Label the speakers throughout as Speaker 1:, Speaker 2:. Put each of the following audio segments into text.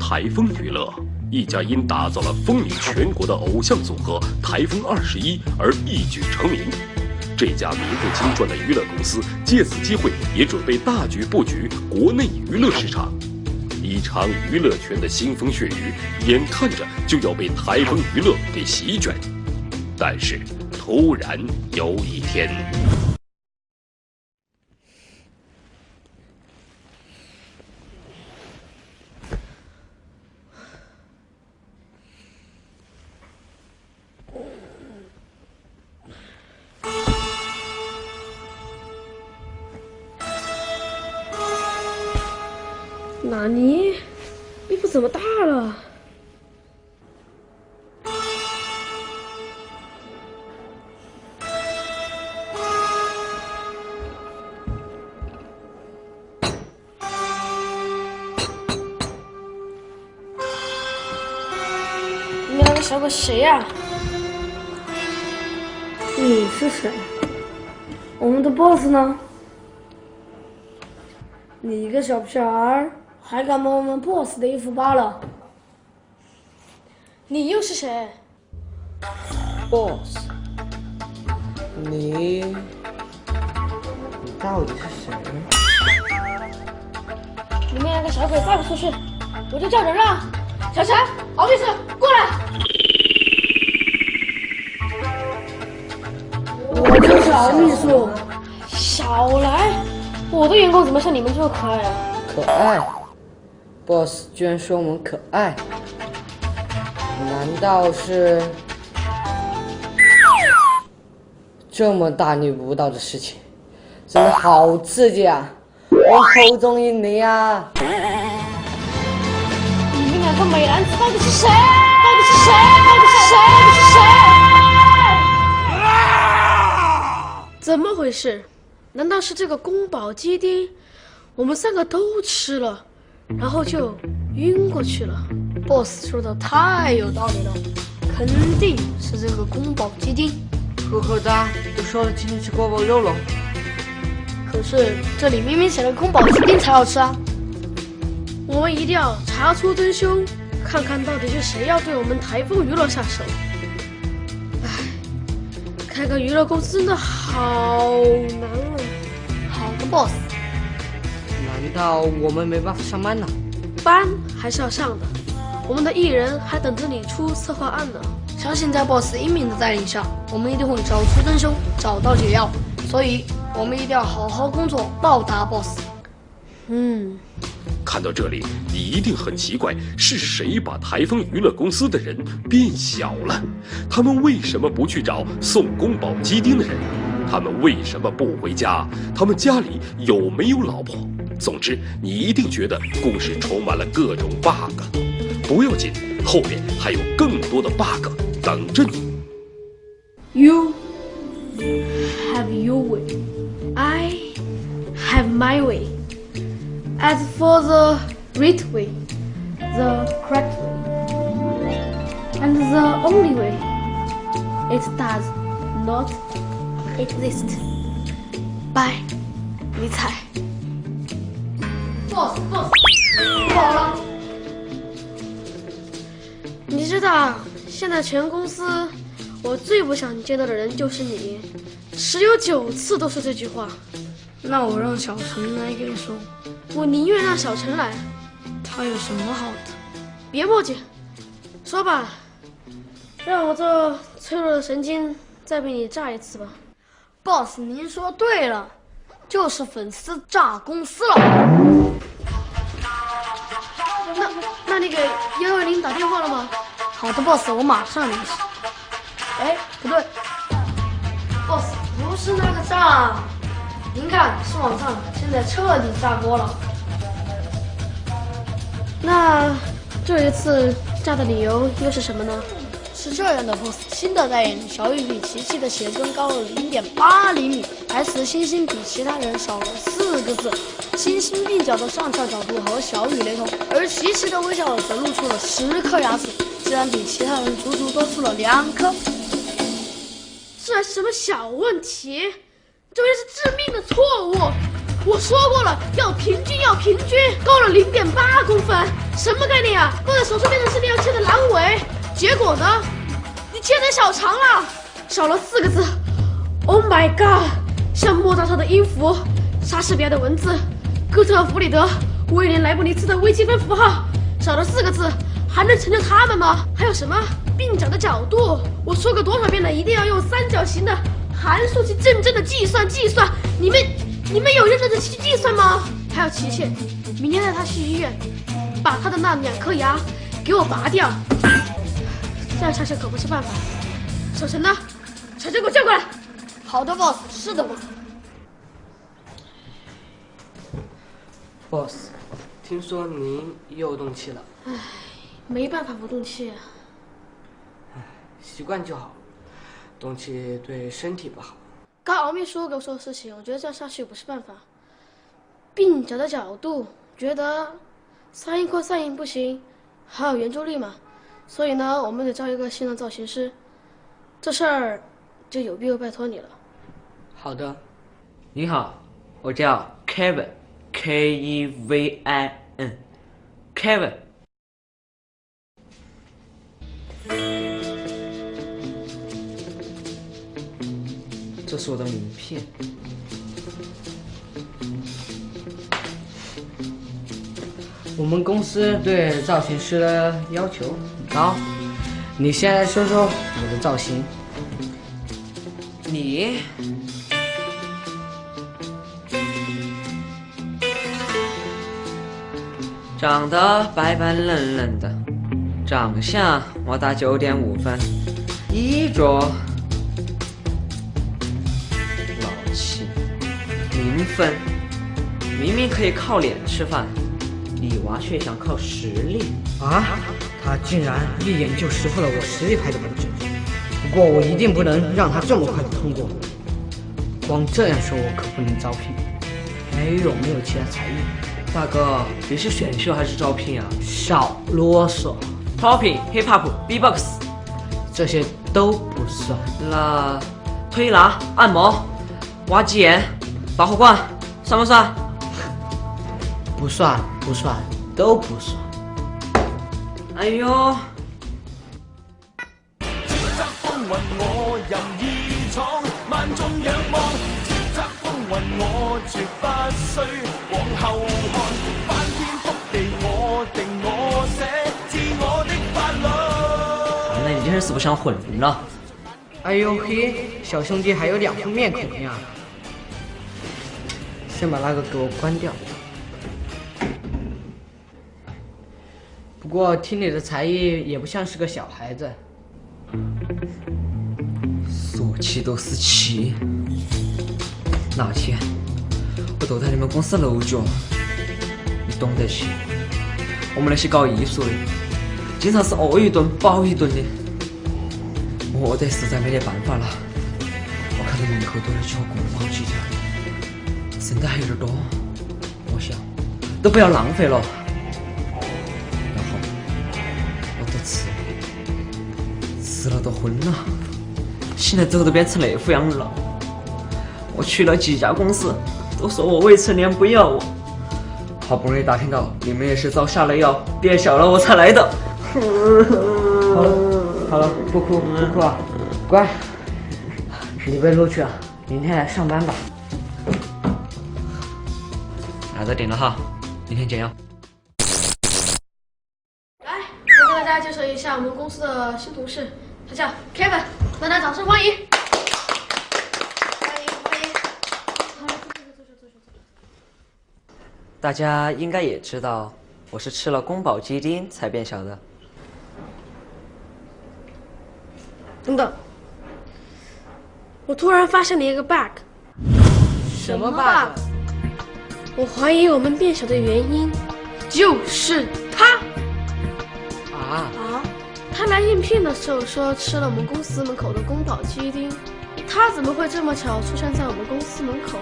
Speaker 1: 台风娱乐，一家因打造了风靡全国的偶像组合台风21而一举成名。这家名不经传的娱乐公司借此机会也准备大举布局国内娱乐市场。一场娱乐圈的腥风血雨，眼看着就要被台风娱乐给席卷。但是，突然有一天，
Speaker 2: 纳尼？衣服怎么大了？你们两个小鬼谁呀？你是谁？我们的 boss 呢？你一个小屁孩还敢摸我们 boss 的衣服罢了？你又是谁
Speaker 3: ？boss， 你到底是谁？
Speaker 2: 你们两个小鬼再不出去，我就叫人了。小陈，敖律师，过来。我就是敖秘书。少来！我的员工怎么像你们这么可爱啊？
Speaker 3: 可爱 ？boss 居然说我们可爱？难道是这么大逆不道的事情？真的好刺激啊！我好中意你啊！
Speaker 2: 你们两个美男子到底是谁？到底是谁？到底是谁？到底是谁？怎么回事？难道是这个宫保鸡丁，我们三个都吃了，然后就晕过去了 ？boss 说的太有道理了，肯定是这个宫保鸡丁。
Speaker 3: 呵呵哒，都说了今天吃锅包肉了。
Speaker 2: 可是这里明明写了宫保鸡丁才好吃啊！我们一定要查出真凶，看看到底是谁要对我们台风娱乐下手。唉，开个娱乐公司真的好难啊！好的 ，boss。
Speaker 3: 难道我们没办法上班呢？
Speaker 2: 班还是要上的，我们的艺人还等着你出策划案呢。相信在 boss 英明的带领下，我们一定会找出真凶，找到解药。所以，我们一定要好好工作，报答 boss。
Speaker 1: 看到这里，你一定很奇怪，是谁把台风娱乐公司的人变小了？他们为什么不去找送宫保鸡丁的人？他们为什么不回家？他们家里有没有老婆？总之，你一定觉得故事充满了各种 bug。不要紧，后面还有更多的 bug 等着你。
Speaker 2: You have your way, I have my way. As for the right way, the correct way, and the only way, it does not exist. Bye， 尼采。boss， 不好了！你知道，现在全公司我最不想见到的人就是你，十有9次都是这句话。那我让小陈来给你说。我宁愿让小陈来，他有什么好的？别墨迹，说吧，让我这脆弱的神经再被你炸一次吧。boss， 您说对了，就是粉丝炸公司了。那你给120打电话了吗？好的 ，boss， 我马上联系。哎，不对 ，boss， 不是那个炸。您看，是网上现在彻底炸锅了。那这一次炸的理由又是什么呢？是这样的 ，boss， 新的代言小雨比琪琪的鞋跟高了0.8厘米，S 星星比其他人少了4个字，星星鬓角的上翘角度和小雨雷同，而琪琪的微笑则露出了10颗牙齿，竟然比其他人足足多出了2颗。这什么小问题？这是致命的错误！我说过了，要平均，高了0.8公分，什么概念啊？放在手术变成是你要切的阑尾，结果呢，你切成小肠了，少了4个字。Oh my god！ 像莫扎特的音符，莎士比亚的文字，哥特弗里德、威廉莱布尼茨的微积分符号，少了4个字，还能成就他们吗？还有什么鬓角的角度？我说过多少遍了，一定要用三角形的函数去真正的计算。你们有认真的去计算吗？还有期限，明天带他去医院，把他的那2颗牙给我拔掉。这样下去可不是办法。小陈呢？小陈给我叫过来。好的 ，boss， 是的嘛。
Speaker 3: boss， 听说您又动气了。
Speaker 2: 唉，没办法不动气啊。
Speaker 3: 习惯就好，动气对身体不好。
Speaker 2: 刚熬秘书给我说的事情，我觉得这样下去不是办法。鬓角的角度，觉得3扩3不行，还有圆周率嘛，所以呢，我们得招一个新的造型师。这事儿就有必要拜托你了。
Speaker 3: 好的。
Speaker 4: 你好，我叫 Kevin，Kevin。这是我的名片。
Speaker 3: 我们公司对造型师的要求很高，你先来说说我的造型。
Speaker 4: 你长得白白嫩嫩的，长相我打9.5分，衣着老气0分。明明可以靠脸吃饭，李娃却想靠实力
Speaker 3: 啊！他竟然一眼就识破了我实力派的本质。不过我一定不能让他这么快的通过。光这样说，我可不能招聘。还有没有其他才艺？
Speaker 4: 大哥，你是选秀还是招聘啊？
Speaker 3: 少啰嗦。
Speaker 4: Popping、Hip Hop、B-box，
Speaker 3: 这些都不算。
Speaker 4: 那推拿、按摩、挖鸡眼、拔火罐，算不算？
Speaker 3: 不算，都不算。
Speaker 4: 哎呦！那你真是死不想混了。
Speaker 3: 哎呦嘿，小兄弟还有2副面孔呀！先把那个给我关掉。不过听你的才艺也不像是个小孩子。
Speaker 4: 说起都是气。那天我都在你们公司楼角，你懂得起。我们那些搞艺术的，经常是饿一顿饱一顿的，我这实在没得办法了。我看到门口都在敲宫保鸡丁，剩的还有点多，我想都不要浪费了。然后我都吃了都昏了，醒来之后都变成那副样了。我去了几家公司，都说我未成年不要我。好不容易打听到你们也是遭下了药，变小了我才来的。
Speaker 3: 好了，不哭啊，乖，你被录取了，明天来上班吧。
Speaker 4: 那就定了哈，明天见哟。
Speaker 2: 来，我给大家介绍一下我们公司的新同事，他叫 Kevin， 大家掌声欢迎。
Speaker 4: 大家应该也知道，我是吃了宫保鸡丁才变小的。
Speaker 2: 等等，我突然发现了一个 bug。
Speaker 3: 什么 bug？
Speaker 2: 我怀疑我们变小的原因就是他。
Speaker 3: 啊！
Speaker 2: 他来应聘的时候说吃了我们公司门口的宫保鸡丁，他怎么会这么巧出现在我们公司门口？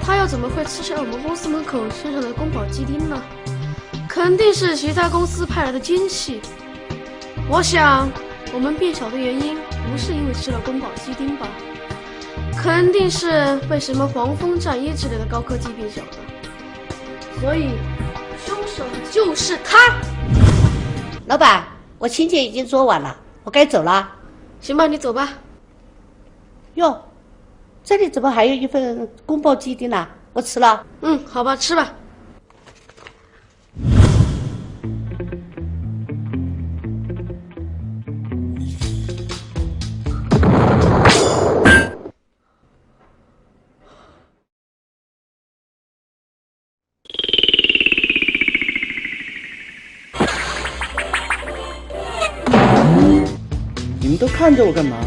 Speaker 2: 他又怎么会吃下我们公司门口身上的宫保鸡丁呢？肯定是其他公司派来的奸细。我想，我们变小的原因不是因为吃了宫保鸡丁吧？肯定是被什么黄蜂战衣之类的高科技变小的，所以凶手就是他。
Speaker 5: 老板，我请柬已经做完了，我该走了。
Speaker 2: 行吧，你走吧。
Speaker 5: 哟，这里怎么还有一份宫保鸡丁呢？我吃了。
Speaker 2: 好吧，吃吧。
Speaker 6: 你们都看着我干嘛？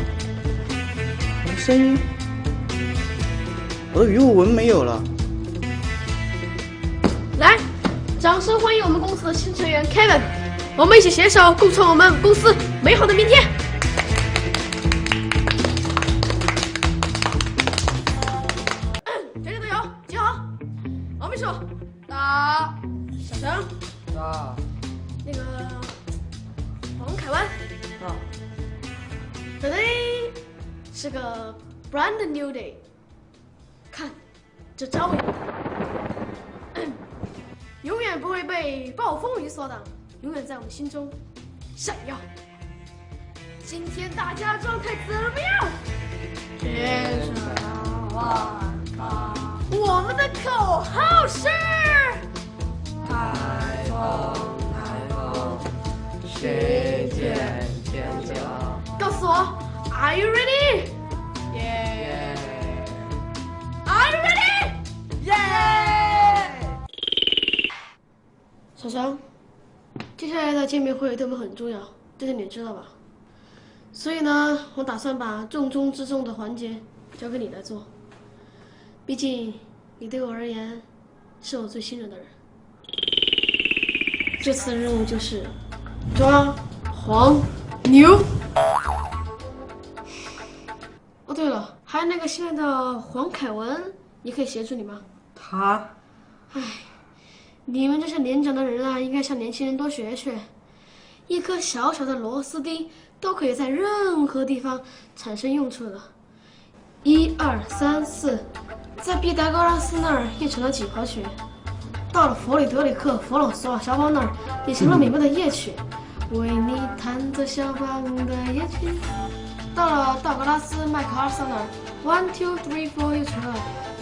Speaker 6: 我的声音，我的语文文没有了。
Speaker 2: 来，掌声欢迎我们公司的新成员 Kevin， 我们一起携手共创我们公司美好的明天。全体都有，集好。王秘书，到小陈，
Speaker 3: 啊
Speaker 2: 那个黄凯湾。
Speaker 3: 啊，
Speaker 2: Today 是个 brand new day， 看这朝阳，永远不会被暴风雨所挡，永远在我们心中闪耀。今天大家状态怎么样？天生万达。我们的口号是：
Speaker 3: 台风台风，谁见天降。
Speaker 2: 告诉我 ，Are you ready?
Speaker 3: Yeah.
Speaker 2: Are you ready?
Speaker 3: Yeah.
Speaker 2: 小强，接下来的见面会对我们很重要，这点你知道吧？所以呢，我打算把重中之重的环节交给你来做。毕竟，你对我而言是我最信任的人。这次的任务就是抓黄牛。哦，对了，还有那个新来的黄凯文，也可以协助你吗？
Speaker 3: 他，
Speaker 2: 你们这些年长的人啊，应该向年轻人多学学。一颗小小的螺丝钉都可以在任何地方产生用处的。1、2、3、4，在毕达哥拉斯那儿验成了几何学，到了弗里德里克·弗朗索瓦肖邦那儿也成了美妙的夜曲，为你弹着肖邦的夜曲。到了道格拉斯·麦克阿瑟那儿，1、2、3、4又成了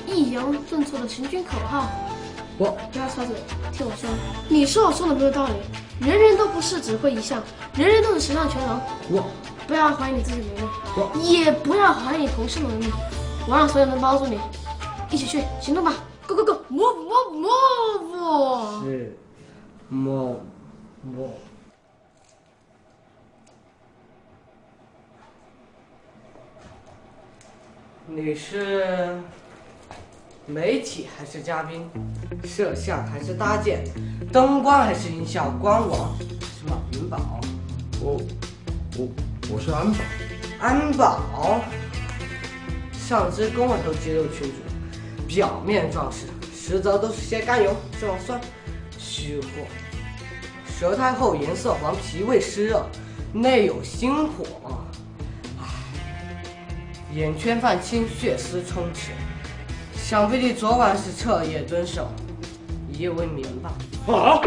Speaker 2: 抑扬顿挫的行军口号。不要插嘴，听我说。你说我说的没有道理，人人都不是只会一项，人人都是十项全能。不要怀疑你自己能力，也不要怀疑你同事能力。我让所有人帮助你，一起去行动吧 ！Go go go！move。
Speaker 3: 是move。你是媒体还是嘉宾？摄像还是搭建？灯光还是音效？官网还是马云宝？
Speaker 1: 我是安保。
Speaker 3: 安保。上至公安头肌肉群主，表面壮实，实则都是些甘油、壮酸、虚货。舌苔厚，颜色黄，脾胃湿热，内有心火。眼圈泛青，血丝充斥。想必你昨晚是彻夜蹲守，一夜未眠吧？
Speaker 1: 啊！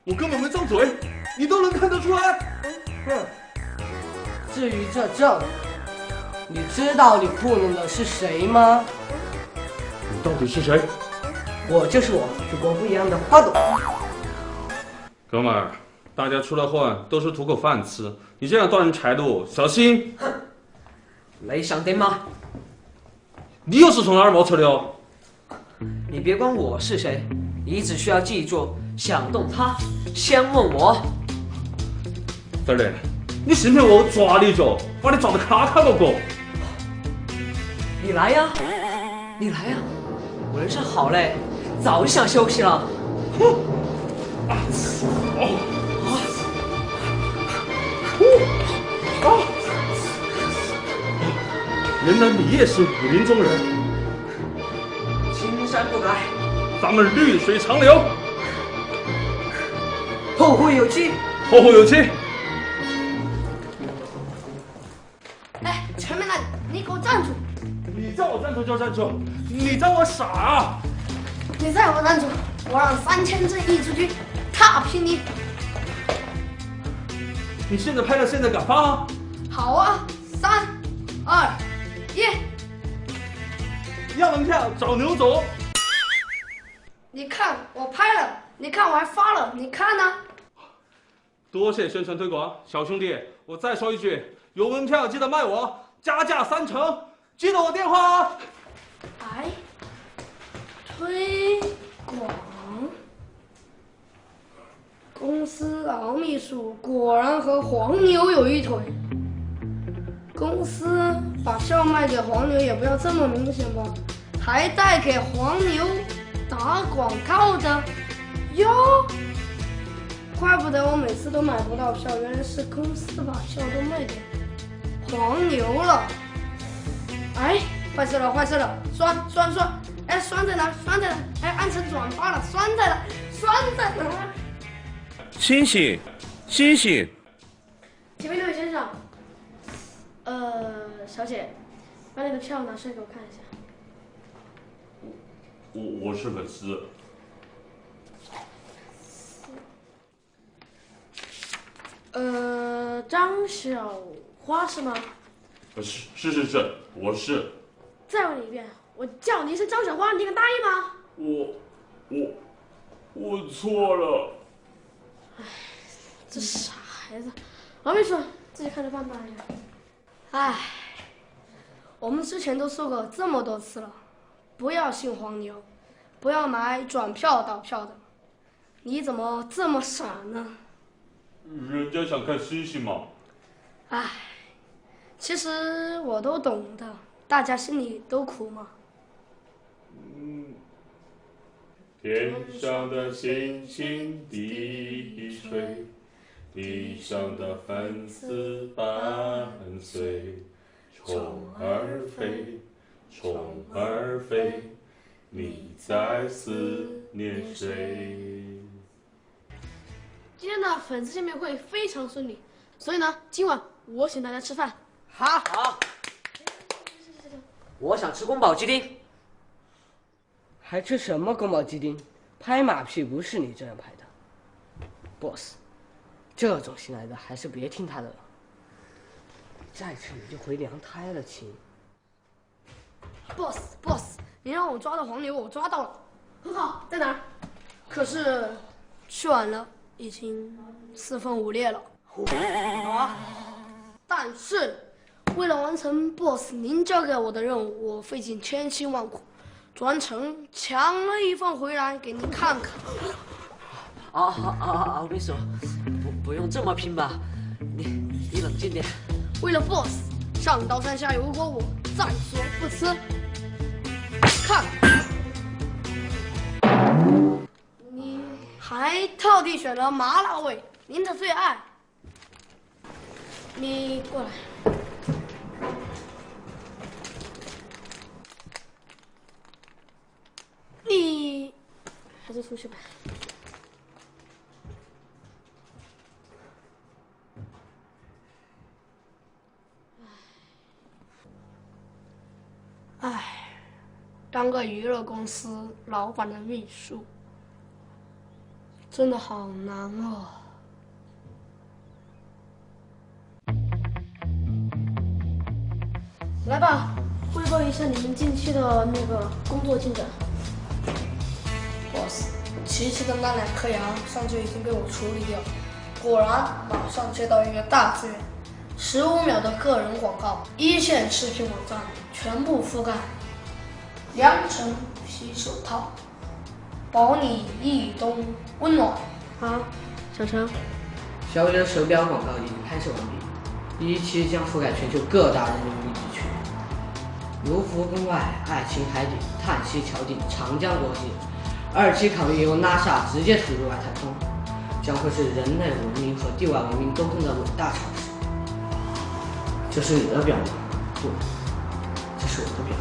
Speaker 1: 我根本没张嘴，你都能看得出来。
Speaker 3: 哼！至于这证，你知道你糊弄的是谁吗？
Speaker 1: 你到底是谁？
Speaker 3: 我就是我，与国不一样的花朵。
Speaker 7: 哥们儿，大家出来混都是图口饭吃，你这样断人财路，小心！
Speaker 4: 哼，没想对吗？
Speaker 7: 你又是从哪儿冒出的哦？
Speaker 4: 你别管我是谁，你只需要记住，想动他，先问我。
Speaker 7: 这儿你信不信我抓你一脚，把你抓得咔咔个过？
Speaker 4: 你来呀，你来呀！我人生好累，早就想休息了。
Speaker 7: 哼！原来你也是武林中人。
Speaker 4: 青山不改，
Speaker 7: 咱们绿水长流。
Speaker 4: 后会有期。
Speaker 7: 后会有期。
Speaker 2: 哎，前面那里，你给我站住！
Speaker 1: 你叫
Speaker 7: 站住就站住！你当我傻啊？
Speaker 2: 你再不站住，我让3000正义之军踏平你！
Speaker 7: 你现在拍了，现在敢放？
Speaker 2: 好啊，3、2、1！
Speaker 7: 要门票找牛总。
Speaker 2: 你看我拍了，你看我还发了，你看呢？
Speaker 7: 多谢宣传推广，小兄弟，我再说一句，有门票记得卖我，加价3成，记得我电话啊！
Speaker 2: 哎，推广公司老秘书果然和黄牛有一腿。公司把票卖给黄牛也不要这么明显吧，还带给黄牛打广告的哟。怪不得我每次都买不到票，原来是公司把票都卖给黄牛了。哎，坏事了，坏事了！酸，哎，酸在哪？酸在哪？哎，按成转发了，酸在哪？酸在哪？
Speaker 8: 星星，星星，
Speaker 2: 前面那位先生，小姐，把你的票拿出来给我看一下。
Speaker 7: 我是粉丝。
Speaker 2: 张小花是吗？
Speaker 7: 是，我是。
Speaker 2: 再问你一遍，我叫你一声张小花，你敢答应
Speaker 7: 吗？我错了。
Speaker 2: 哎，这傻孩子，老秘书自己看着办吧。哎，我们之前都说过这么多次了，不要信黄牛，不要买转票倒票的。你怎么这么傻呢？
Speaker 7: 人家想看星星嘛。
Speaker 2: 唉，其实我都懂的，大家心里都苦嘛。
Speaker 7: 天上的星星低垂，地上的粉丝伴随。虫儿飞，虫儿飞，你在思念谁？
Speaker 2: 今天的粉丝见面会非常顺利，所以呢，今晚我请大家吃饭。
Speaker 3: 好，
Speaker 4: 我想吃宫保鸡丁。
Speaker 3: 还吃什么宫保鸡丁？拍马屁不是你这样拍的 ，boss。这种新来的还是别听他的了，再吃你就回娘胎了，亲。
Speaker 2: boss， 你让我抓到黄牛，我抓到了，很好，在哪儿？可是去晚了，已经4分5裂了。好啊，但是为了完成 boss 您交给我的任务，我费尽千辛万苦，专程抢了一份回来给您看看。
Speaker 4: 好，秘书，不用这么拼吧？你冷静点。
Speaker 2: 为了 boss， 上刀山下油锅我在所不辞。看，你还特地选了麻辣味，您的最爱。你过来。你还是出去吧。唉，当个娱乐公司老板的秘书，真的好难哦。来吧，汇报一下你们近期的那个工作进展。boss， 琪琪的那2颗牙上就已经被我处理掉，果然马上接到一个大资源，15秒的个人广告，1线视频网站全部覆盖，2层皮手套，保你一冬温暖。好，小陈，
Speaker 3: 小李的手表广告已经拍摄完毕，第1期将覆盖全球各大人流密集区，卢浮宫外、爱琴海底、叹息桥底、长江国际。2期考虑由 NASA 直接投入外太空，将会是人类文明和地外文明沟通的伟大尝试。这是你的表吗？不，这是我的表。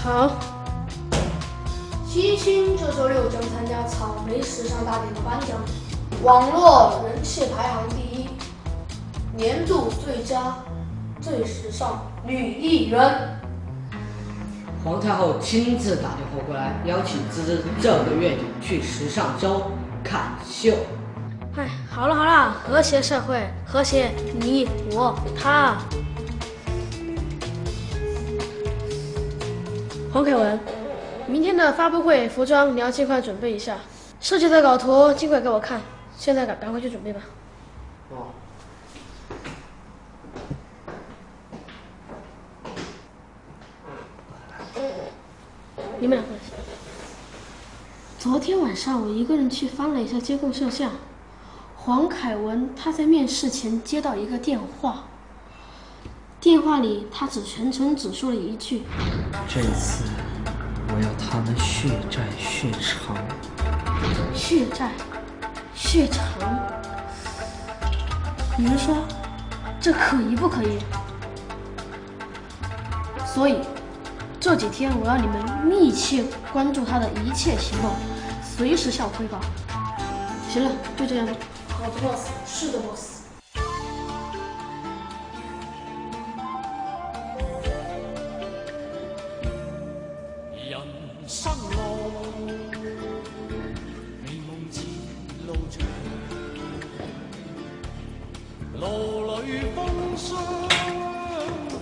Speaker 2: 好。七星这周6将参加草莓时尚大典的颁奖，网络人气排行第1，年度最佳最时尚女艺人。
Speaker 3: 皇太后亲自打电话过来，邀请芝芝这个月底去时尚周看秀。
Speaker 2: 哎，好了，和谐社会，和谐你我他。黄凯文，明天的发布会服装你要尽快准备一下，设计的稿图尽快给我看。现在赶快去准备吧。
Speaker 3: 哦。
Speaker 2: 你们俩关系。昨天晚上我一个人去翻了一下监控摄像，黄凯文他在面试前接到一个电话，电话里他全程只说了一句：“
Speaker 4: 这次我要他们血债血偿。”
Speaker 2: 血债血偿，你是说这可疑不可疑？所以这几天我要你们密切关注他的一切行动，随时向我汇报。行了，就这样吧。好的 ，boss。是的 ，boss。
Speaker 9: 人生路，美夢似路長，路裏風霜撲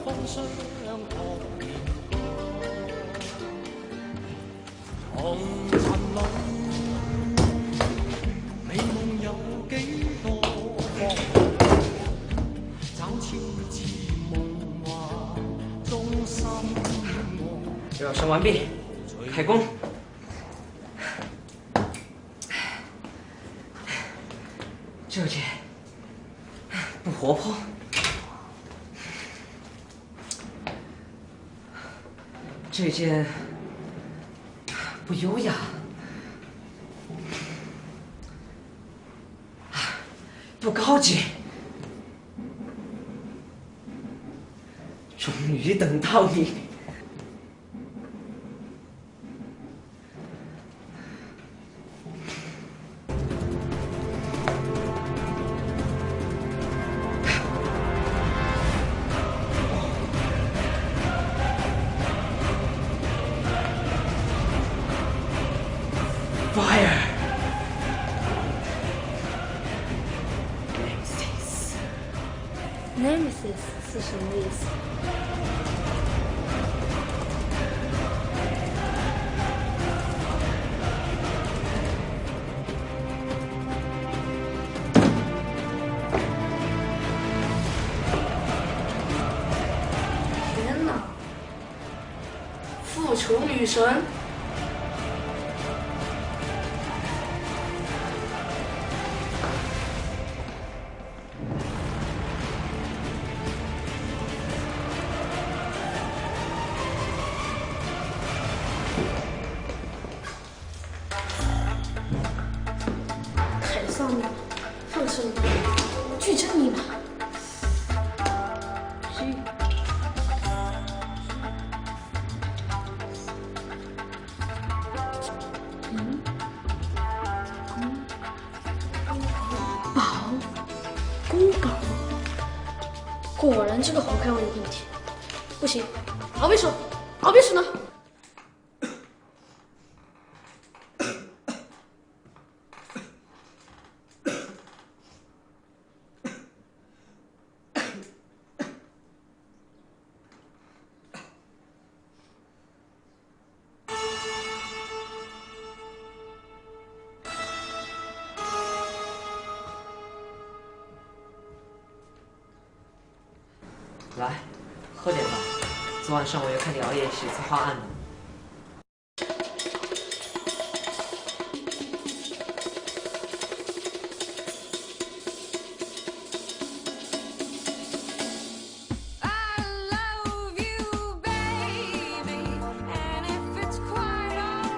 Speaker 9: 面紅塵裏，美夢有幾多方？找超似夢幻中心愛。
Speaker 4: 热身完毕，开工。这件不活泼，这件不优雅，不高级。终于等到你。Fire!
Speaker 2: Nemesis 是什么意思？天哪！复仇女神！放生你，去争你吧！宫保，果然这个黄开文有问题。不行，敖秘书呢？
Speaker 4: 来，喝点吧。昨晚上我又看你熬夜写策划案呢。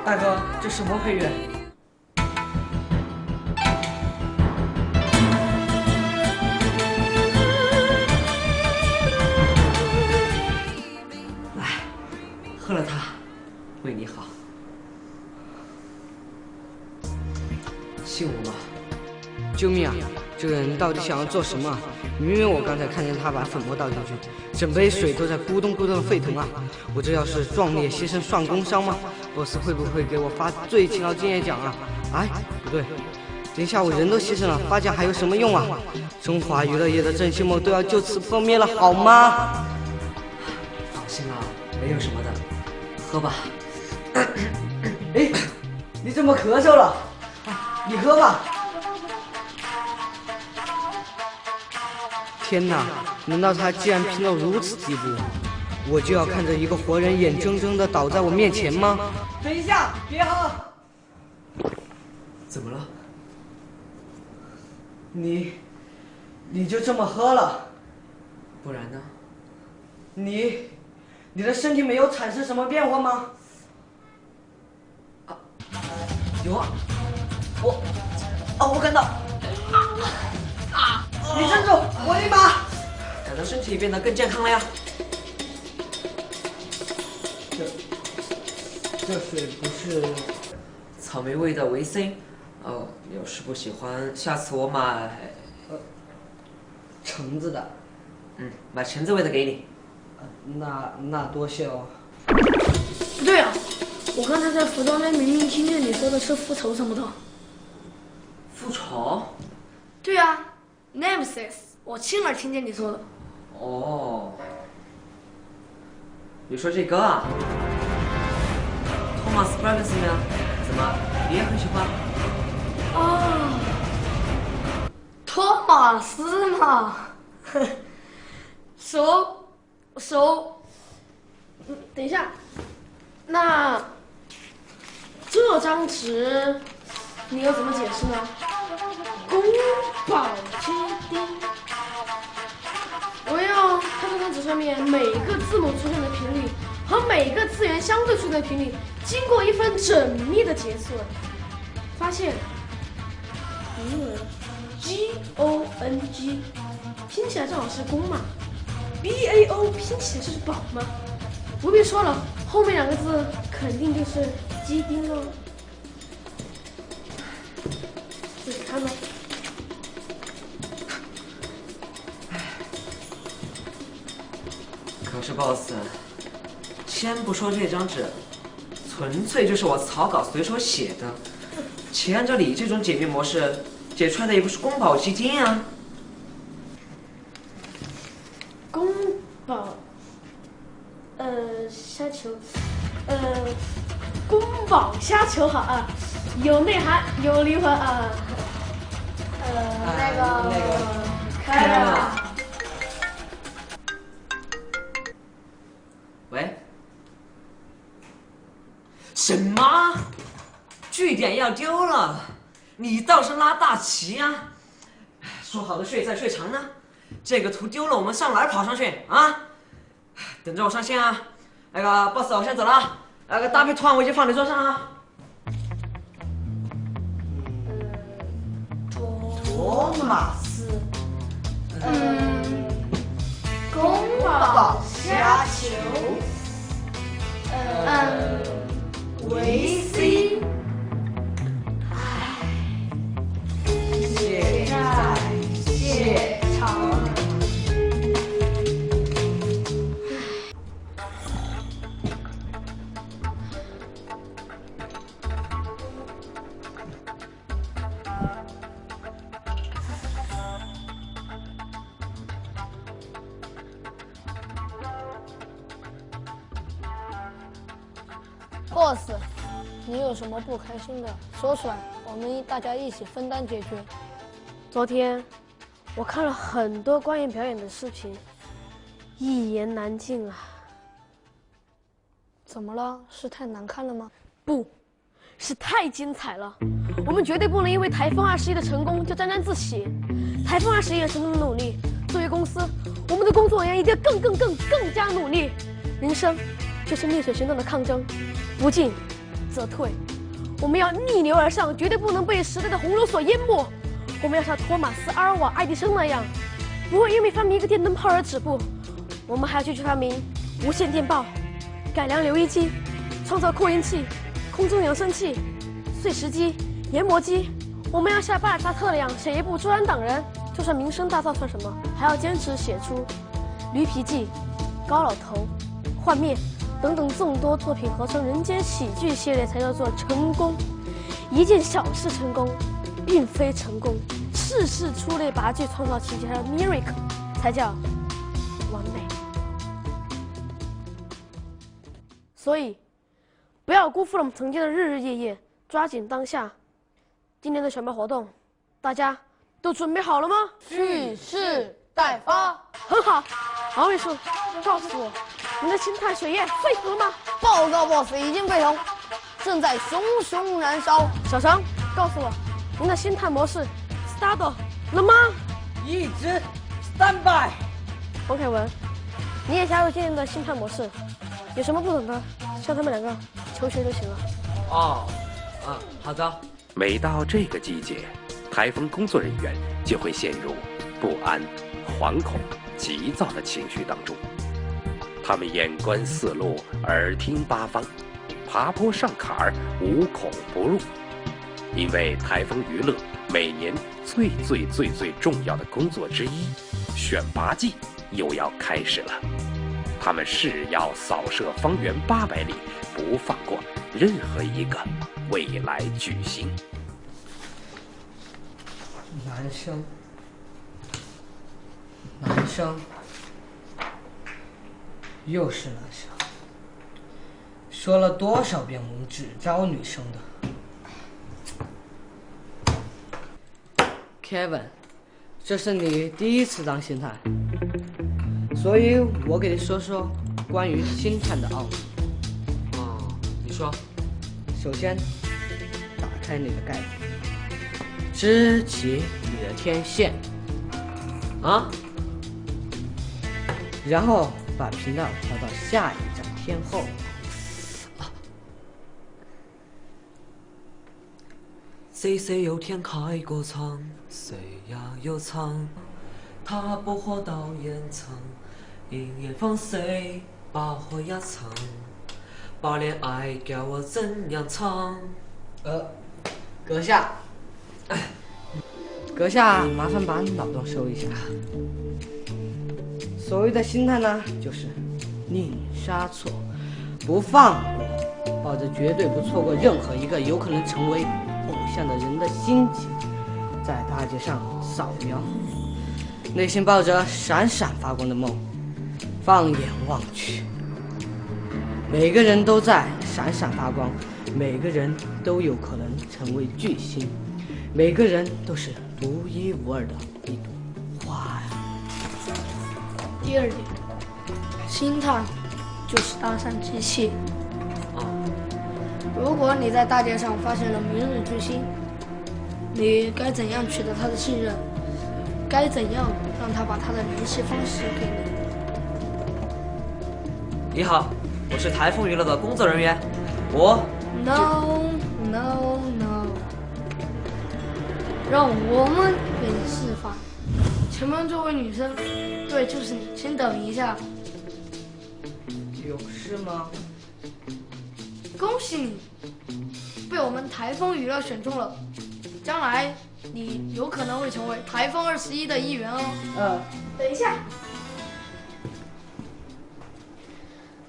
Speaker 4: 大哥，这什么配乐？喝了它，为你好。信我吧。
Speaker 3: 救命啊！这个人到到底想要做什么？明明我刚才看见他把粉末倒进去，整杯水都在咕咚咕咚的沸腾啊！我这要是壮烈牺牲算工伤吗 ？boss 会不会给我发最勤劳敬业奖啊？哎，不对，等一下我人都牺牲了，发奖还有什么用啊？中华娱乐业的郑兴梦都要就此破灭了，好吗？
Speaker 4: 放心啦，没有什么的，喝吧。
Speaker 3: 哎，你怎么咳嗽了？你喝吧。天哪！难道他既然拼到如此地步，我就要看着一个活人眼睁睁地倒在我面前吗？等一下，别喝！
Speaker 4: 怎么了？
Speaker 3: 你就这么喝了？
Speaker 4: 不然呢？
Speaker 3: 你的身体没有产生什么变化吗？
Speaker 4: 有啊，我感到。
Speaker 3: 你站住！我立马。
Speaker 4: 感到身体变得更健康了呀。
Speaker 3: 这水不是
Speaker 4: 草莓味的维 C。哦，要是不喜欢，下次我买。
Speaker 3: 橙子的。
Speaker 4: 买橙子味的给你。
Speaker 3: 那多谢哦。
Speaker 2: 不对啊，我刚才在服装店明明听见你说的是复仇什么的。
Speaker 4: 复仇？
Speaker 2: 对啊 ，Nemesis， 我亲耳听见你说的。
Speaker 4: 哦，你说这歌啊？托马斯·布莱克斯呢？怎么，你也很喜欢？
Speaker 2: 哦，托马斯嘛，熟。等一下，那这张纸你又怎么解释呢？宫保鸡丁。我要看这张纸上面每个字母出现的频率和每个字元相对出现的频率，经过一番缜密的结算，发现英文 GONG 拼起来正好是公嘛 ，BAO 拼起来就是宝嘛。不必说了，后面两个字肯定就是鸡丁喽。自己看吧。
Speaker 4: 可是 boss， 先不说这张纸，纯粹就是我草稿随手写的，且按照你这种解密模式，解出来的也不是宫保鸡丁啊。
Speaker 2: 宫保，虾球，宫保虾球好啊，有内涵，有灵魂啊。开了。
Speaker 4: 喂？什么？据点要丢了？你倒是拉大旗啊！说好的睡在睡场呢？这个图丢了，我们上哪儿跑上去啊？等着我上线啊！那个 boss， 我先走了啊。那个搭配图案我已经放你桌上啊。
Speaker 3: 托马斯，
Speaker 2: 宫保虾球，维 C， 写在现场。
Speaker 10: boss， 你有什么不开心的说出来，我们大家一起分担解决。
Speaker 2: 昨天我看了很多关于表演的视频，一言难尽啊。
Speaker 10: 怎么了？是太难看了吗？
Speaker 2: 不，是太精彩了。我们绝对不能因为台风21的成功就沾沾自喜。台风21也是那么努力，作为公司，我们的工作人员一定要更加努力。人生就是逆水行动的抗争，不进则退。我们要逆流而上，绝对不能被时代的洪流所淹没。我们要像托马斯·阿尔瓦·爱迪生那样，不会因为发明一个电灯泡而止步。我们还要继续发明无线电报、改良留音机、创造扩音器、空中扬声器、碎石机、研磨机。我们要像巴尔扎特那样写一部《朱安党人》，就算名声大噪算什么？还要坚持写出《驴皮记》《高老头》《幻灭》等等众多作品合成人间喜剧系列才叫做成功。一件小事成功，并非成功；事事出类拔萃，创造奇迹，还有 miracle 才叫完美。所以，不要辜负了我们曾经的日日夜夜，抓紧当下。今天的选拔活动，大家都准备好了吗？
Speaker 10: 蓄势待发。
Speaker 2: 很好，王秘书，告诉我，您的星探血液沸腾了吗？
Speaker 10: 报告 boss， 已经沸腾，正在熊熊燃烧。
Speaker 2: 小程，告诉我，您的星探模式 start 了吗？
Speaker 3: 一直 stand by。
Speaker 2: 冯凯文，你也加入今天的星探模式，有什么不懂的，向他们两个求学就行了。
Speaker 4: 哦，好的。
Speaker 1: 每到这个季节，台风工作人员就会陷入不安、惶恐、急躁的情绪当中。他们眼观四路，耳听八方，爬坡上坎儿，无孔不入。因为台风娱乐每年最重要的工作之一——选拔季又要开始了。他们誓要扫射方圆800里，不放过任何一个未来巨星。
Speaker 3: 男生，又是男生。说了多少遍我们只招女生的。Kevin， 这是你第一次当星探，所以我给你说说关于星探的奥秘。
Speaker 4: 你说。
Speaker 3: 首先，打开你的盖子，支起你的天线，然后把频道调到下一站天后。
Speaker 11: 谁谁有天开过窗，谁呀有唱，他不火到烟肠，迎夜放谁把火呀唱，把恋爱叫我怎样唱？
Speaker 3: 阁下，阁下，麻烦把脑洞收一下。所谓的心态呢，就是宁杀错，不放过，抱着绝对不错过任何一个有可能成为偶像的人的心情，在大街上扫描，内心抱着闪闪发光的梦，放眼望去，每个人都在闪闪发光，每个人都有可能成为巨星，每个人都是独一无二的一朵花呀。
Speaker 10: 第二点，星探就是搭讪机器。如果你在大街上发现了明日巨星，你该怎样取得他的信任？该怎样让他把他的联系方式给你？
Speaker 11: 你好，我是台风娱乐的工作人员，我。
Speaker 10: No， 让我们给你示范。前面这位女生，对，就是你，请等一下。
Speaker 3: 有事吗？
Speaker 10: 恭喜你，被我们台风娱乐选中了，将来你有可能会成为台风21的一员哦。等一下。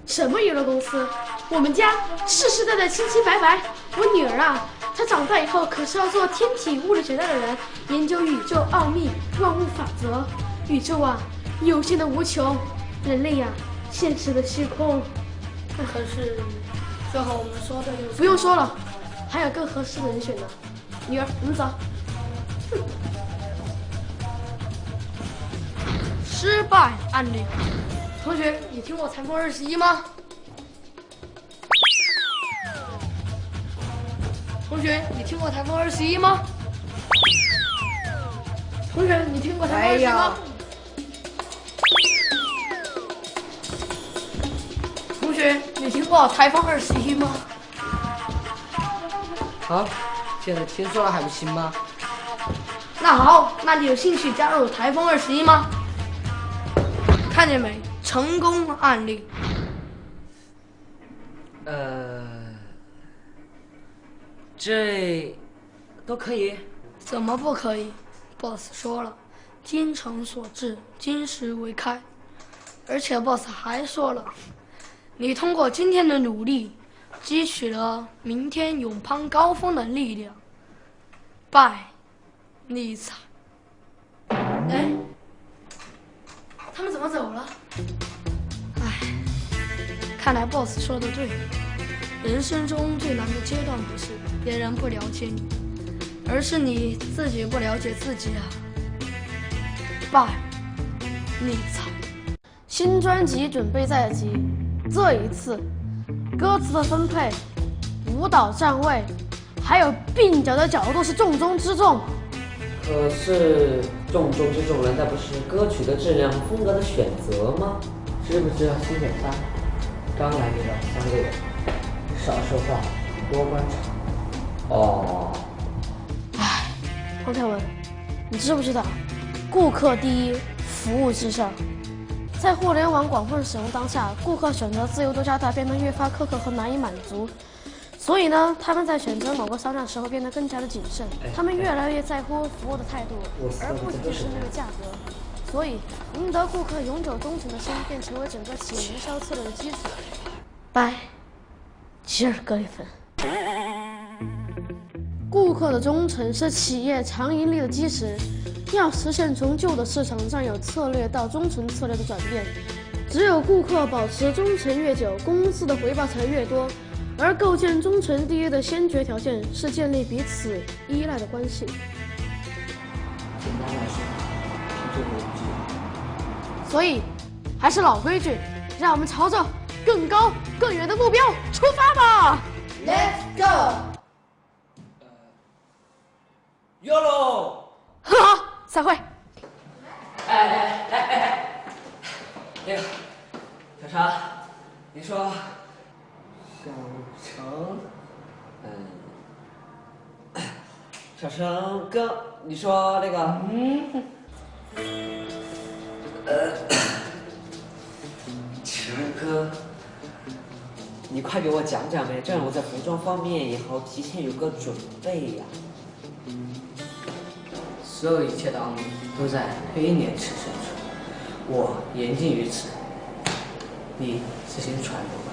Speaker 2: 什么娱乐公司？我们家世世代代清清白白。我女儿啊，她长大以后可是要做天体物理学家的人，研究宇宙奥秘、万物法则。宇宙啊，有限的无穷；人类呀，现实的虚空。
Speaker 10: 可是，这和我们说的有……
Speaker 2: 不用说了，还有更合适的人选呢。女儿，我们走。
Speaker 10: 失败案例。同学，你听过台风21吗？同学，你听过台风21吗？同学，你听过台风21吗？同学，你听过台风21吗？
Speaker 3: 好，现在听说了还不行吗？
Speaker 10: 那好，那你有兴趣加入台风21吗？看见没？成功案例。
Speaker 11: 这都可以？
Speaker 10: 怎么不可以 ？Boss 说了，精诚所至，金石为开。而且 boss 还说了，你通过今天的努力，汲取了明天勇攀高峰的力量。拜你财。哎，他们怎么走了？哎，看来 boss 说的对，人生中最难的阶段不是别人不了解你，而是你自己不了解自己啊。拜你财。
Speaker 2: 新专辑准备在即，这一次，歌词的分配、舞蹈站位，还有鬓角的角度是重中之重。
Speaker 11: 可是重中之重难道不是歌曲的质量、风格的选择吗？
Speaker 3: 知不知道新选三刚来这个3个月，少说话，多观察。
Speaker 11: 哦。
Speaker 2: 唉，黄凯文，你知不知道，顾客第一，服务至上。在互联网广泛使用当下，顾客选择自由度加大，变得越发苛刻和难以满足。所以呢，他们在选择某个商家时候变得更加的谨慎，他们越来越在乎服务的态度，而不仅仅是那个价格。所以，赢得顾客永久忠诚的心，便成为整个企业营销策略的基础。拜，吉尔格里芬。顾客的忠诚是企业长盈利的基石。要实现从旧的市场占有策略到忠诚策略的转变，只有顾客保持忠诚越久，公司的回报才越多。而构建忠诚第一的先决条件是建立彼此依赖的关系。
Speaker 3: 简单来说，是最后一句。
Speaker 2: 所以，还是老规矩，让我们朝着更高、更远的目标出发吧 ！Let's go！
Speaker 11: YOLO！
Speaker 2: 好，散会。
Speaker 11: 那个，小常，你说，
Speaker 3: 小程，
Speaker 11: 小程哥，你说那个，程哥，你快给我讲讲呗，这样我在服装方面也好提前有个准备呀。
Speaker 3: 所有一切的奥秘都在黑年齿深处，我言尽于此，你自行揣摩吧。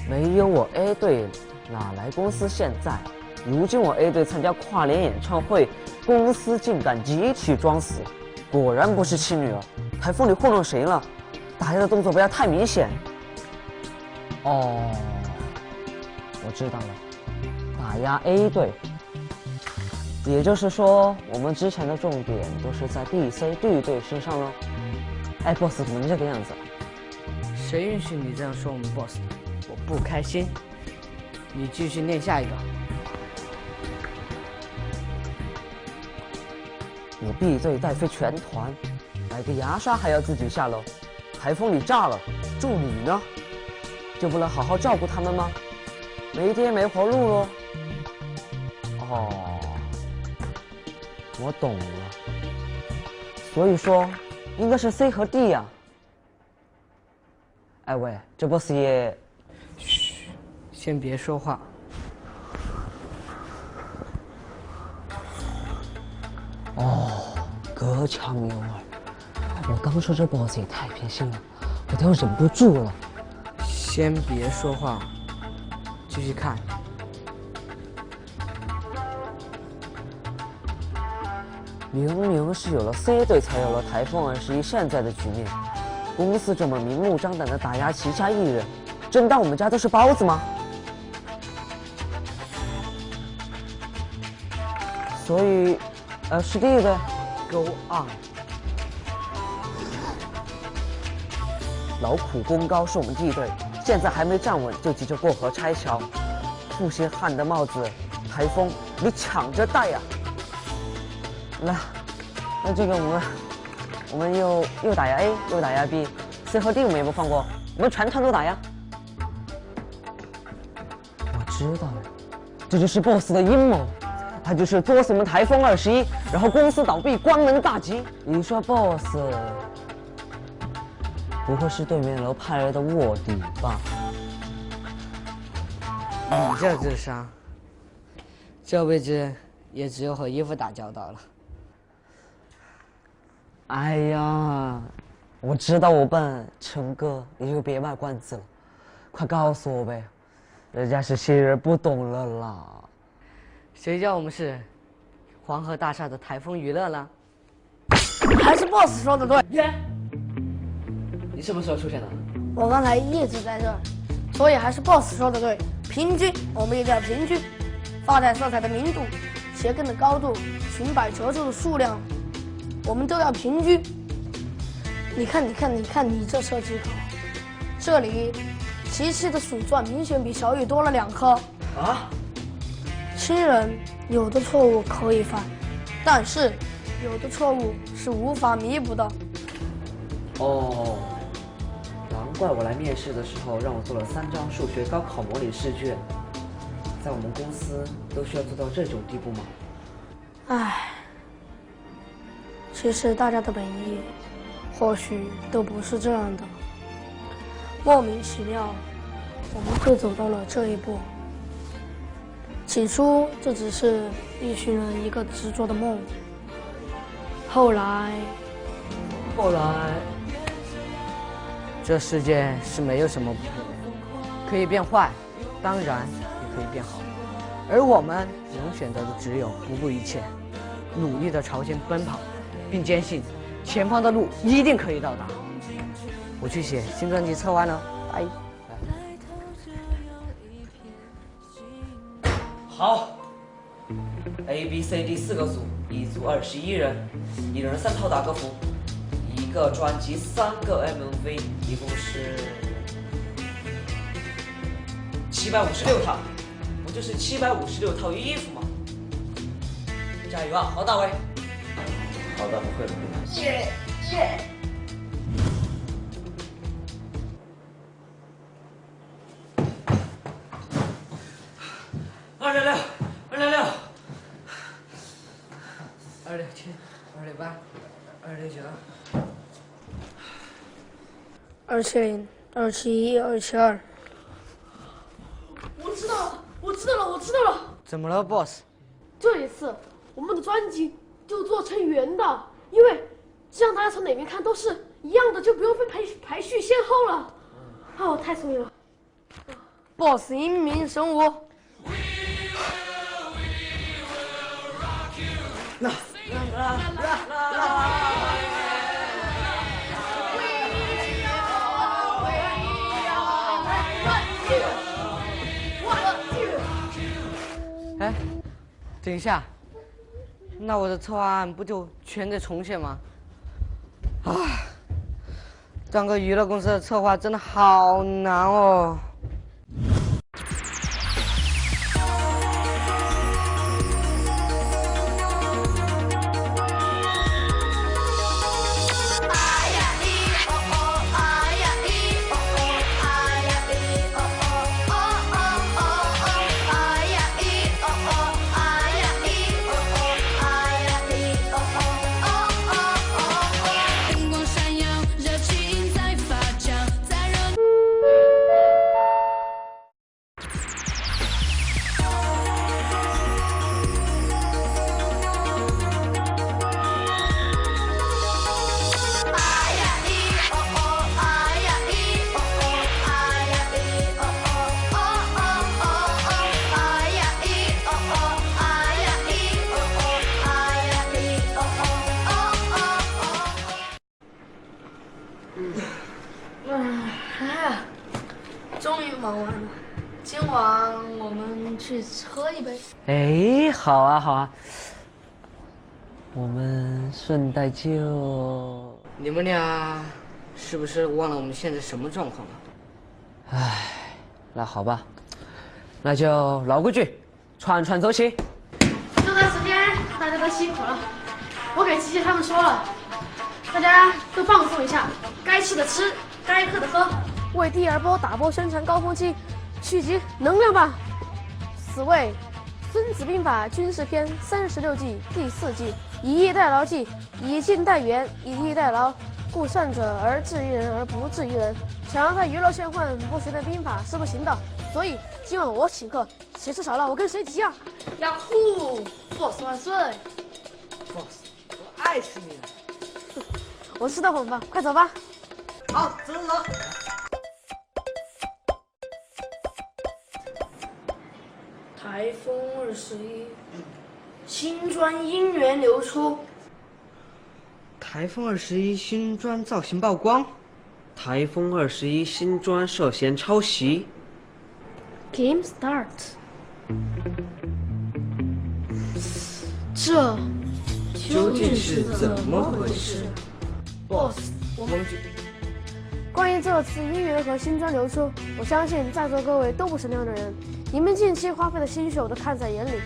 Speaker 11: 没有我 A 队，哪来公司现在？如今我 A 队参加跨年演唱会，公司竟敢集体装死，果然不是亲女儿。台风你糊弄谁了？打压的动作不要太明显。哦，我知道了。打压 A 队，也就是说，我们之前的重点都是在 B、C、D 队身上喽。哎 ，boss 怎么这个样子？
Speaker 3: 谁允许你这样说我们 boss 的？我不开心。你继续念下一个。
Speaker 11: 我 B 队带飞全团，买个牙刷还要自己下楼。台风里炸了，助理呢？就不能好好照顾他们吗？没爹没活路喽。哦，我懂了。所以说，应该是 C 和 D 呀。哎喂，这 boss 也……
Speaker 3: 嘘，先别说话。
Speaker 11: 哦，隔墙有耳。我刚说这 boss 也太偏心了，我都要忍不住了。
Speaker 3: 先别说话，继续看。
Speaker 11: 明明是有了 C 队，才有了台风21现在的局面。公司这么明目张胆的打压旗下艺人，真当我们家都是包子吗？所以，是 D 队
Speaker 3: ，Go on。
Speaker 11: 劳苦功高是我们 D 队，现在还没站稳就急着过河拆桥，负心汉的帽子，台风你抢着戴呀！那这个我们又打压 A， 又打压 B，C 和 D 我们也不放过，我们全团都打压。我知道了，这就是 boss 的阴谋，他就是作死我们台风21，然后公司倒闭，关门大吉。你说 boss 不会是对面楼派来的卧底吧？
Speaker 3: 你这智商，这辈子也只有和衣服打交道了。
Speaker 11: 哎呀，我知道我笨，陈哥，你就别卖关子了，快告诉我呗，人家是新人不懂了啦。
Speaker 3: 谁叫我们是黄河大厦的台风娱乐呢？
Speaker 10: 还是 boss 说的对。
Speaker 4: 你什么时候出现的？
Speaker 10: 我刚才一直在这儿，所以还是 boss 说的对。平均，我们一定要平均。发带色彩的明度、鞋跟的高度、裙摆褶皱的数量，我们都要平均。你看，你这设计稿，这里琪琪的鼠钻明显比小雨多了2颗。
Speaker 4: 啊？
Speaker 10: 新人有的错误可以犯，但是有的错误是无法弥补的。
Speaker 4: 哦，难怪我来面试的时候让我做了3张数学高考模拟试卷，在我们公司都需要做到这种地步吗？
Speaker 10: 唉，其实大家的本意或许都不是这样的，莫名其妙，我们会走到了这一步。起初这只是一群人一个执着的梦，后来
Speaker 3: 这世界是没有什么可以变坏，当然也可以变好，而我们能选择的只有不顾一切，努力地朝前奔跑，并坚信前方的路一定可以到达。我去写新专辑策划呢，拜。
Speaker 4: 好 ，A、B、C、D 4个组，一组21人，1人3套打歌服，1个专辑3个 MV， 一共是756套，不就是756套衣服吗？加油啊，黄大伟！好的，我会的。耶耶！266，266，267，268，269，270、
Speaker 10: 271、272。
Speaker 2: 我知道了。
Speaker 3: 怎么了 ，boss？
Speaker 2: 这一次我们的专辑就做成圆的，因为这样大家从哪边看都是一样的，就不用分排序先后了。哦，太聪明了
Speaker 10: ，boss 英明神武。
Speaker 3: 哎，等一下，那我的策划案不就全得重写吗？啊，当个娱乐公司的策划真的好难哦。
Speaker 10: 终于忙完了，今晚我们去喝一杯。
Speaker 11: 哎，好啊好啊，我们顺带就……
Speaker 3: 你们俩是不是忘了我们现在什么状况了？
Speaker 11: 唉，那好吧，那就老规矩，串串走起。
Speaker 2: 这段时间大家都辛苦了，我给琪琪他们说了，大家都放松一下，该吃的吃，该喝的喝，为第2波打破宣传高峰期蓄积能量吧。此为《孙子兵法·军事篇》36计第4计，以逸待劳计，以静待远，以逸待劳，故善者而治于人而不治于人。想要在娱乐圈混不学的兵法是不行的，所以今晚我请客，谁吃少了我跟谁急啊！
Speaker 10: 呀呼 ，boss 万岁
Speaker 3: ！boss， 我爱死你了！
Speaker 2: 我吃到混吧，快走吧。
Speaker 3: 好，走。
Speaker 10: 台风21，新砖姻缘流出。
Speaker 3: 台风21新砖造型曝光。
Speaker 11: 台风21新砖涉嫌抄袭。
Speaker 2: Game start。这
Speaker 3: 究竟是怎么回事
Speaker 10: ？Boss， 我们
Speaker 2: 关于这次姻缘和新砖流出，我相信在座各位都不是那样的人。你们近期花费的心血我都看在眼里。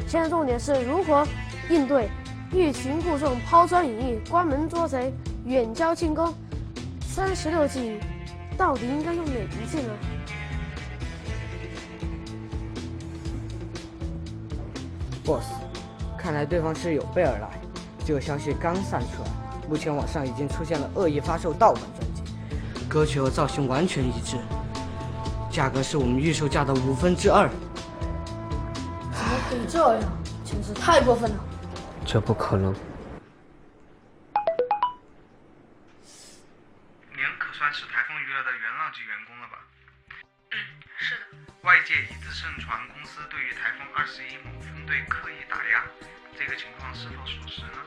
Speaker 2: 现在重点是如何应对欲擒故纵、抛砖引玉、关门捉贼、远交近攻。36计，到底应该用哪一计呢？boss，
Speaker 3: 看来对方是有备而来。这个消息刚散出来，目前网上已经出现了恶意发售盗版专辑，歌曲和造型完全一致，价格是我们预售价的2/5。
Speaker 10: 怎么可以这样？简直太过分了！
Speaker 11: 这不可能。
Speaker 12: 您可算是台风娱乐的元老级员工了吧？
Speaker 10: 是的。
Speaker 12: 外界一直盛传公司对于台风21某分队刻意打压，这个情况是否属实呢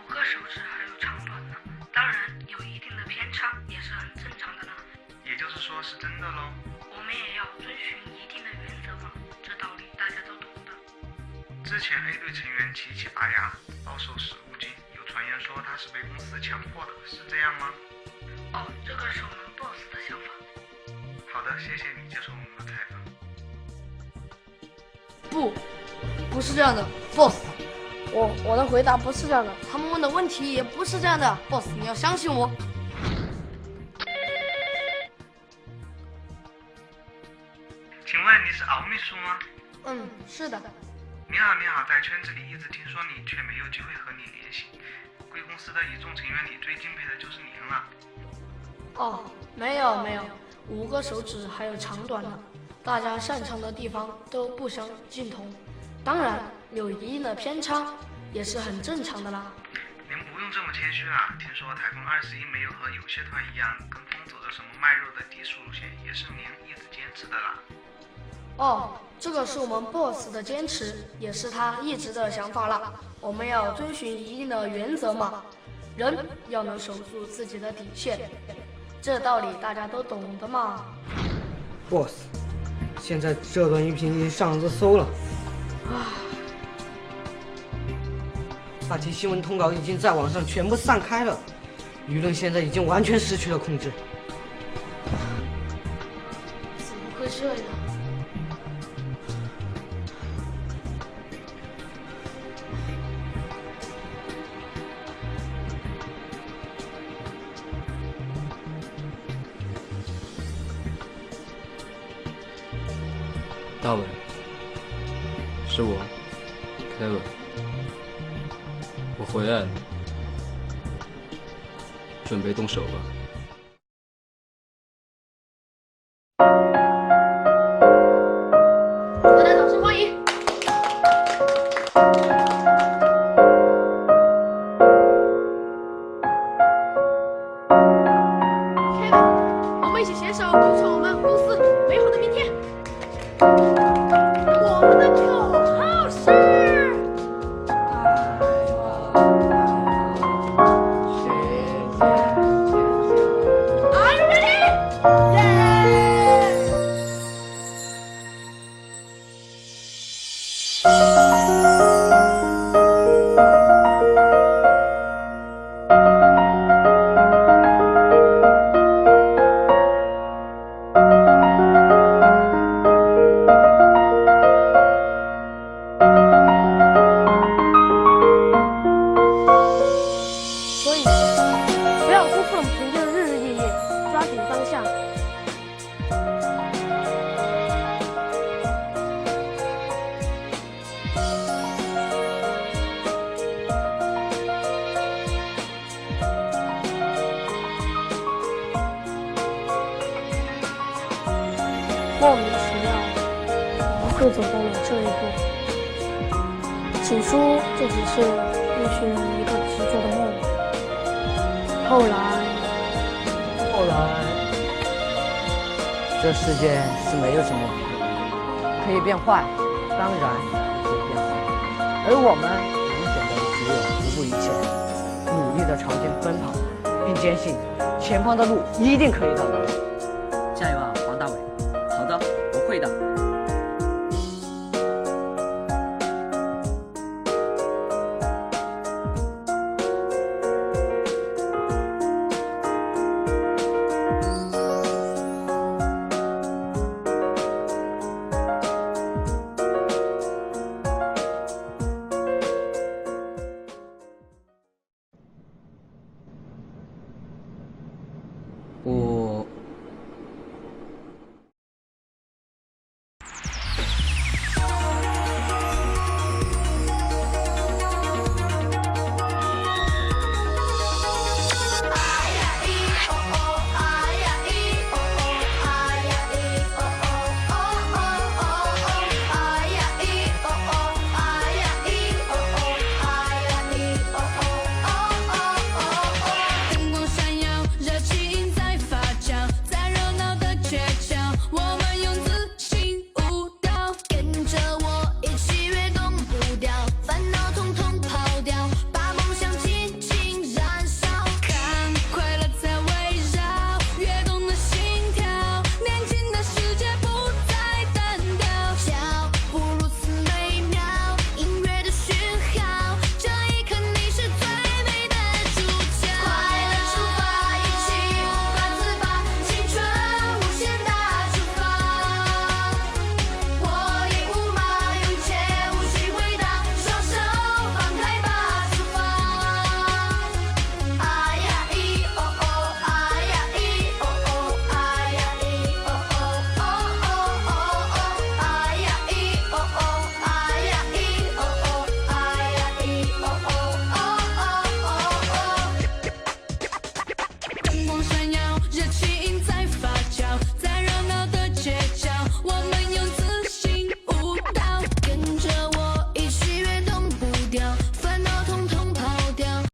Speaker 10: ？5个手指还有长短呢，当然有一定的偏差也是很正常的呢。
Speaker 12: 也就是说是真的喽？
Speaker 10: 我们也要遵循一定的原则嘛，这道理大家都懂的。
Speaker 12: 之前 A 队成员琪琪拔牙遭受食物禁，有传言说他是被公司强迫的，是这样吗？
Speaker 10: 哦，这个是我们 boss 的想法。
Speaker 12: 好的，谢谢你接受我们的采访。
Speaker 10: 不是这样的 ，boss。我的回答不是这样的，他们问的问题也不是这样的 ，boss， 你要相信我。
Speaker 12: 请问你是敖秘书吗？
Speaker 10: 是的。
Speaker 12: 你好，在圈子里一直听说你，却没有机会和你联系。贵公司的一众成员里，最敬佩的就是您了。
Speaker 10: 哦，没有，5个手指还有长短呢，大家擅长的地方都不相尽同，当然有一定的偏差，也是很正常的啦。
Speaker 12: 您不用这么谦虚啦，听说台风21没有和有些团一样跟风走着什么卖肉的低俗路线，也是您一直坚持的啦。
Speaker 10: 哦，这个是我们 boss 的坚持，也是他一直的想法啦。我们要遵循一定的原则嘛，人要能守住自己的底线，这道理大家都懂的嘛。
Speaker 3: boss， 现在这段音频已经上热搜了，那期新闻通稿已经在网上全部散开了，舆论现在已经完全失去了控制。
Speaker 10: 怎么会这样？
Speaker 13: 大伟，是我 Kevin， 我回来了，准备动手吧。
Speaker 2: 大家掌声欢迎。Kevin， 我们一起携手共创我们公司美好的明天。我们的口号是 Are you ready? 所以，不要辜负了我们曾经的日日夜夜，抓紧当下。莫名其妙。
Speaker 10: 会走到了这一步。起初这只是一群人一个执着的梦，后来，
Speaker 3: 这世界是没有什么可以变坏，当然也可以变好，而我们能选的只有不顾一切，努力的朝前奔跑，并坚信前方的路一定可以到达。